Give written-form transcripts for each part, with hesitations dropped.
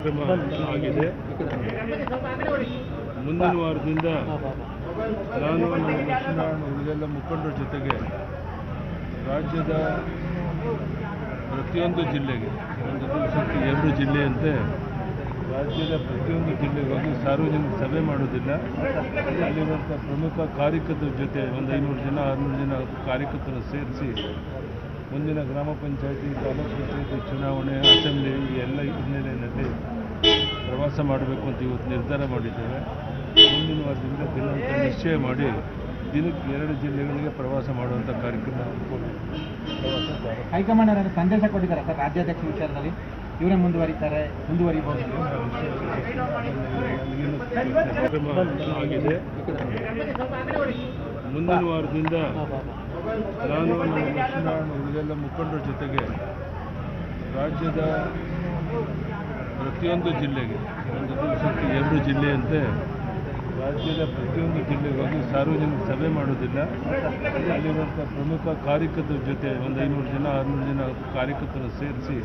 ಆಗಿದೆ. ಮುಂದಿನ ವಾರದಿಂದ ನಾನು ನಮ್ಮ ದಕ್ಷಿಣ ಉಳಿದೆಲ್ಲ ಮುಖಂಡರ ಜೊತೆಗೆ ರಾಜ್ಯದ ಪ್ರತಿಯೊಂದು ಜಿಲ್ಲೆಗೆ ಒಂದು ದಿವಸಕ್ಕೆ 2 ಜಿಲ್ಲೆಯಂತೆ ರಾಜ್ಯದ ಪ್ರತಿಯೊಂದು ಜಿಲ್ಲೆಗೆ ಹೋಗಿ ಸಾರ್ವಜನಿಕ ಸಭೆ ಮಾಡೋದಿಲ್ಲ. ಅಲ್ಲಿರುವಂಥ ಪ್ರಮುಖ ಕಾರ್ಯಕರ್ತರ ಜೊತೆ ಒಂದು 500 ಜನ 600 ಜನ ಕಾರ್ಯಕರ್ತರು ಸೇರಿಸಿ ಮುಂದಿನ ಗ್ರಾಮ ಪಂಚಾಯತಿ ತಾಲೂಕು ಪಂಚಾಯತಿ ಚುನಾವಣೆ ಅಸೆಂಬ್ಲಿ ಈ ಎಲ್ಲ ಹಿನ್ನೆಲೆಯಲ್ಲಿ ಪ್ರವಾಸ ಮಾಡಬೇಕು ಅಂತ ಇವತ್ತು ನಿರ್ಧಾರ ಮಾಡಿದ್ದೇವೆ. ಮುಂದಿನ ವಾರದಿಂದ ದಿನಾಂಕ ನಿಶ್ಚಯ ಮಾಡಿ ದಿನಕ್ಕೆ 2 ಜಿಲ್ಲೆಗಳಿಗೆ ಪ್ರವಾಸ ಮಾಡುವಂಥ ಕಾರ್ಯಕ್ರಮ ಹೈಕಮಾಂಡ್ ಅವರ ಸಂದೇಶ ಕೊಟ್ಟಿದ್ದಾರೆ ಸರ್. ರಾಜ್ಯಾಧ್ಯಕ್ಷ ವಿಚಾರದಲ್ಲಿ ಇವರೇ ಮುಂದುವರಿಬಹುದು ಆಗಿದೆ. ಮುಂದಿನ ವಾರದಿಂದ ನಾನು ನಮ್ಮ ದಕ್ಷಿಣ ಉಳಿದೆಲ್ಲ ಮುಖಂಡರ ಜೊತೆಗೆ ರಾಜ್ಯದ ಪ್ರತಿಯೊಂದು ಜಿಲ್ಲೆಗೆ ಒಂದು ದಿವಸಕ್ಕೆ 2 ಜಿಲ್ಲೆಯಂತೆ ರಾಜ್ಯದ ಪ್ರತಿಯೊಂದು ಜಿಲ್ಲೆಗೆ ಹೋಗಿ ಸಾರ್ವಜನಿಕ ಸಭೆ ಮಾಡೋದಿಲ್ಲ. ಅಲ್ಲಿರುವಂಥ ಪ್ರಮುಖ ಕಾರ್ಯಕರ್ತರ ಜೊತೆ ಒಂದು 500 ಜನ 600 ಜನ ಕಾರ್ಯಕರ್ತರು ಸೇರಿಸಿ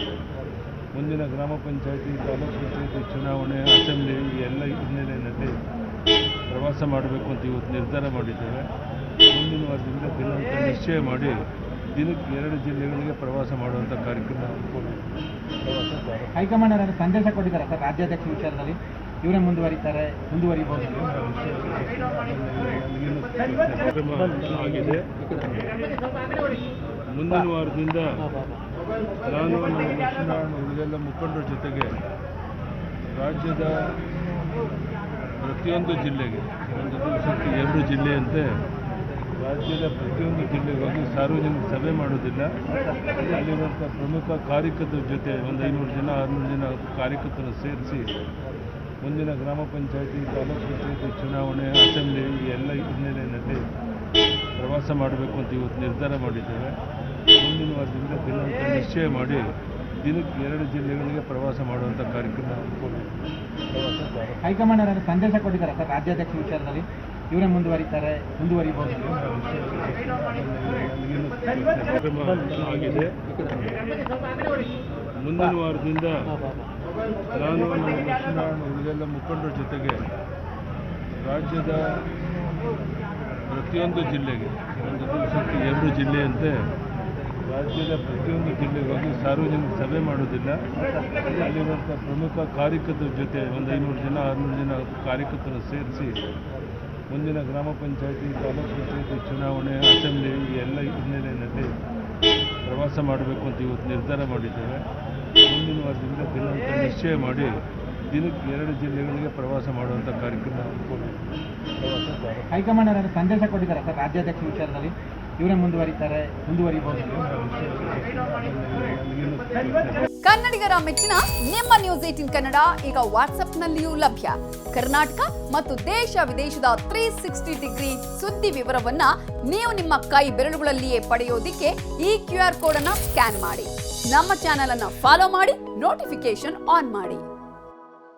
ಮುಂದಿನ ಗ್ರಾಮ ಪಂಚಾಯತಿ ತಾಲೂಕು ಪಂಚಾಯತಿ ಚುನಾವಣೆ ಅಸೆಂಬ್ಲಿ ಈ ಎಲ್ಲ ಹಿನ್ನೆಲೆಯಲ್ಲಿ ಪ್ರವಾಸ ಮಾಡಬೇಕು ಅಂತ ಇವತ್ತು ನಿರ್ಧಾರ ಮಾಡಿದ್ದೇವೆ. ಮುಂದಿನ ವಾರದಿಂದ ದಿನಾಂಕ ನಿಶ್ಚಯ ಮಾಡಿ ದಿನಕ್ಕೆ 2 ಜಿಲ್ಲೆಗಳಿಗೆ ಪ್ರವಾಸ ಮಾಡುವಂಥ ಕಾರ್ಯಕ್ರಮ ಹೈಕಮಾಂಡ್ ಅವರ ಸಂದೇಶ ಕೊಟ್ಟಿದ್ದಾರೆ ಸರ್. ರಾಜ್ಯಾಧ್ಯಕ್ಷ ವಿಚಾರದಲ್ಲಿ ಇವರೇ ಮುಂದುವರಿಬಹುದು ಆಗಿದೆ. ಮುಂದಿನ ವಾರದಿಂದ ನಾನು ನಮ್ಮ ದಕ್ಷಿಣ ಉಳಿದೆಲ್ಲ ಮುಖಂಡರ ಜೊತೆಗೆ ರಾಜ್ಯದ ಪ್ರತಿಯೊಂದು ಜಿಲ್ಲೆಗೆ ಒಂದು ದಿವಸಕ್ಕೆ 2 ಜಿಲ್ಲೆಯಂತೆ ರಾಜ್ಯದ ಪ್ರತಿಯೊಂದು ಜಿಲ್ಲೆಗೆ ಹೋಗಿ ಸಾರ್ವಜನಿಕ ಸಭೆ ಮಾಡೋದಿಲ್ಲ. ಅಲ್ಲಿರುವಂಥ ಪ್ರಮುಖ ಕಾರ್ಯಕರ್ತರ ಜೊತೆ ಒಂದು 500 ಜನ 600 ಜನ ಕಾರ್ಯಕರ್ತರು ಸೇರಿಸಿ ಮುಂದಿನ ಗ್ರಾಮ ಪಂಚಾಯತಿ ತಾಲೂಕು ಪಂಚಾಯತಿ ಚುನಾವಣೆ ಅಸೆಂಬ್ಲಿ ಈ ಎಲ್ಲ ಹಿನ್ನೆಲೆಯಲ್ಲಿ ಪ್ರವಾಸ ಮಾಡಬೇಕು ಅಂತ ಇವತ್ತು ನಿರ್ಧಾರ ಮಾಡಿದ್ದೇವೆ. ಮುಂದಿನ ವಾರದಿಂದ ದಿನಾಂಕ ನಿಶ್ಚಯ ಮಾಡಿ ದಿನಕ್ಕೆ 2 ಜಿಲ್ಲೆಗಳಿಗೆ ಪ್ರವಾಸ ಮಾಡುವಂಥ ಕಾರ್ಯಕ್ರಮ ಹೈಕಮಾಂಡ್ ಅವರ ಸಂದೇಶ ಕೊಟ್ಟಿದ್ದಾರೆ ಸರ್. ರಾಜ್ಯಾಧ್ಯಕ್ಷ ವಿಚಾರದಲ್ಲಿ ಇವರೇ ಮುಂದುವರಿಬಹುದು ಆಗಿದೆ. ಮುಂದಿನ ವಾರದಿಂದ ನಾನು ನಮ್ಮ ದಕ್ಷಿಣ ಉಳಿದೆಲ್ಲ ಮುಖಂಡರ ಜೊತೆಗೆ ರಾಜ್ಯದ ಪ್ರತಿಯೊಂದು ಜಿಲ್ಲೆಗೆ ಒಂದು ದಿವಸಕ್ಕೆ 2 ಜಿಲ್ಲೆಯಂತೆ ರಾಜ್ಯದ ಪ್ರತಿಯೊಂದು ಜಿಲ್ಲೆಗೆ ಹೋಗಿ ಸಾರ್ವಜನಿಕ ಸಭೆ ಮಾಡೋದಿಲ್ಲ. ಅಲ್ಲಿರುವಂಥ ಪ್ರಮುಖ ಕಾರ್ಯಕರ್ತರ ಜೊತೆ ಒಂದು 500 ಜನ 600 ಜನ ಕಾರ್ಯಕರ್ತರು ಸೇರಿಸಿ ಮುಂದಿನ ಗ್ರಾಮ ಪಂಚಾಯತಿ ತಾಲೂಕು ಪಂಚಾಯತಿ ಚುನಾವಣೆ ಅಸೆಂಬ್ಲಿ ಈ ಎಲ್ಲ ಹಿನ್ನೆಲೆಯಲ್ಲಿ ಪ್ರವಾಸ ಮಾಡಬೇಕು ಅಂತ ಇವತ್ತು ನಿರ್ಧಾರ ಮಾಡಿದ್ದೇವೆ. ಮುಂದಿನ ವಾರದಿಂದ ದಿನಾಂಕ ನಿಶ್ಚಯ ಮಾಡಿ ದಿನಕ್ಕೆ 2 ಜಿಲ್ಲೆಗಳಿಗೆ ಪ್ರವಾಸ ಮಾಡುವಂಥ ಕಾರ್ಯಕ್ರಮ ಹೈಕಮಾಂಡ್ ಅವರ ಸಂದೇಶ ಕೊಟ್ಟಿದ್ದಾರೆ ಸರ್. ರಾಜ್ಯಾಧ್ಯಕ್ಷ ವಿಚಾರದಲ್ಲಿ ಇವರೇ ಮುಂದುವರಿಬಹುದು ಕನ್ನಡಿಗರ ಮೆಚ್ಚಿನ ನಿಮ್ಮ ನ್ಯೂಸ್ 18 ಕನ್ನಡ ಈಗ ವಾಟ್ಸ್ಆಪ್ನಲ್ಲಿಯೂ ಲಭ್ಯ. ಕರ್ನಾಟಕ ಮತ್ತು ದೇಶ ವಿದೇಶದ 360 ಡಿಗ್ರಿ ಸುದ್ದಿ ವಿವರವನ್ನ ನೀವು ನಿಮ್ಮ ಕೈ ಬೆರಳುಗಳಲ್ಲಿಯೇ ಪಡೆಯೋದಿಕ್ಕೆ ಈ QR ಕೋಡ್ ಅನ್ನ ಸ್ಕ್ಯಾನ್ ಮಾಡಿ. ನಮ್ಮ ಚಾನೆಲ್ ಅನ್ನ ಫಾಲೋ ಮಾಡಿ, ನೋಟಿಫಿಕೇಶನ್ ಆನ್ ಮಾಡಿ.